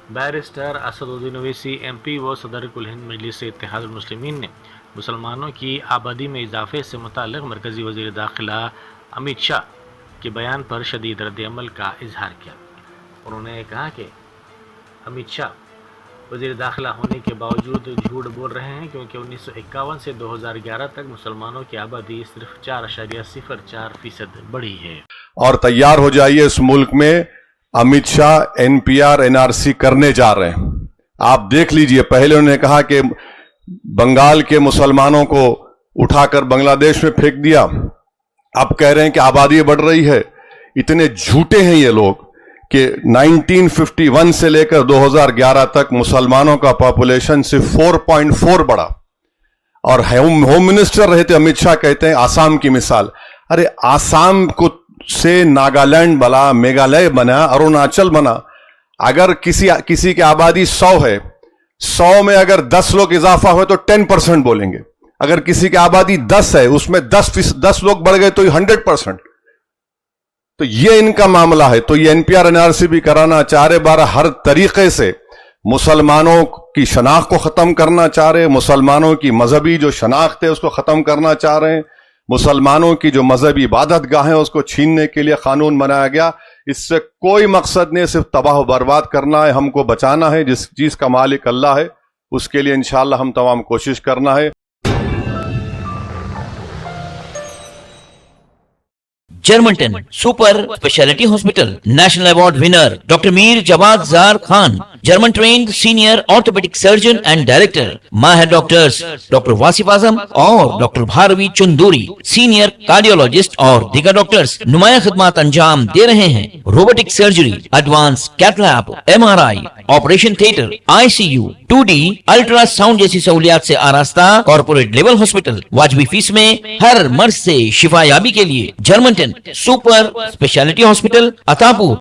Barrister Asaduddin Owaisi M P و صدر کل ہند مجلس اتحاد المسلمین نے مسلمانوں کی آبادی میں اضافے سے متعلق مرکزی وزیر داخلہ امیت شاہ کے بیان پر شدید رد عمل کا اظہار کیا۔ انہوں نے کہا کہ امیت شاہ وزیر داخلہ ہونے کے باوجود جھوٹ بول رہے ہیں، کیونکہ 1951 سے 2011 تک مسلمانوں کی آبادی صرف 4.04% بڑھی ہے۔ اور تیار ہو جائیے، اس ملک میں Amit Shah N P R N R C کرنے جا رہے ہیں۔ آپ دیکھ لیجئے، پہلے انہوں نے کہا کہ بنگال کے مسلمانوں کو اٹھا کر بنگلہ دیش میں پھینک دیا، اب کہہ رہے ہیں کہ آبادی بڑھ رہی ہے۔ اتنے جھوٹے ہیں یہ لوگ کہ 1951 سے لے کر 2011 تک مسلمانوں کا پاپولیشن صرف 4.4 بڑھا، اور ہوم منسٹر رہے تھے امیت شاہ، کہتے ہیں آسام کی مثال۔ ارے آسام کو سے ناگالینڈ بنا، میگھالیہ بنا، اروناچل بنا۔ اگر کسی کی آبادی 100 ہے، 100 میں اگر 10 لوگ اضافہ ہوئے تو 10% بولیں گے۔ اگر کسی کی آبادی 10 ہے، اس میں 10 لوگ بڑھ گئے تو 100%۔ تو یہ ان کا معاملہ ہے۔ تو یہ N P R N R C بھی کرانا چاہ رہے، بارہ ہر طریقے سے مسلمانوں کی شناخت کو ختم کرنا چاہ رہے، مسلمانوں کی مذہبی جو شناخت ہے اس کو ختم کرنا چاہ رہے ہیں، مسلمانوں کی جو مذہبی عبادت گاہیں اس کو چھیننے کے لیے قانون بنایا گیا۔ اس سے کوئی مقصد نہیں، صرف تباہ و برباد کرنا ہے، ہم کو بچانا ہے۔ جس چیز کا مالک اللہ ہے، اس کے لیے انشاءاللہ ہم تمام کوشش کرنا ہے۔ Germanten super speciality hospital national award winner doctor Mir Jawad Zar Khan, German trained senior orthopaedic surgeon and director, ماہر ڈاکٹرز ڈاکٹر واصف اعظم اور doctor Bharavi Chanduri, senior cardiologist اور دیگر ڈاکٹرز نمایاں خدمات انجام دے رہے ہیں۔ Robotic surgery, advance cath lab, M R I, operation theatre, I C U, 2D ultrasound جیسی سہولیات سے آراستہ کارپوریٹ لیول ہاسپٹل، واجبی فیس میں ہر مرض سے شفا یابی کے لیے جرمنٹن سپر اسپیشلٹی ہاسپٹل، عطاپور۔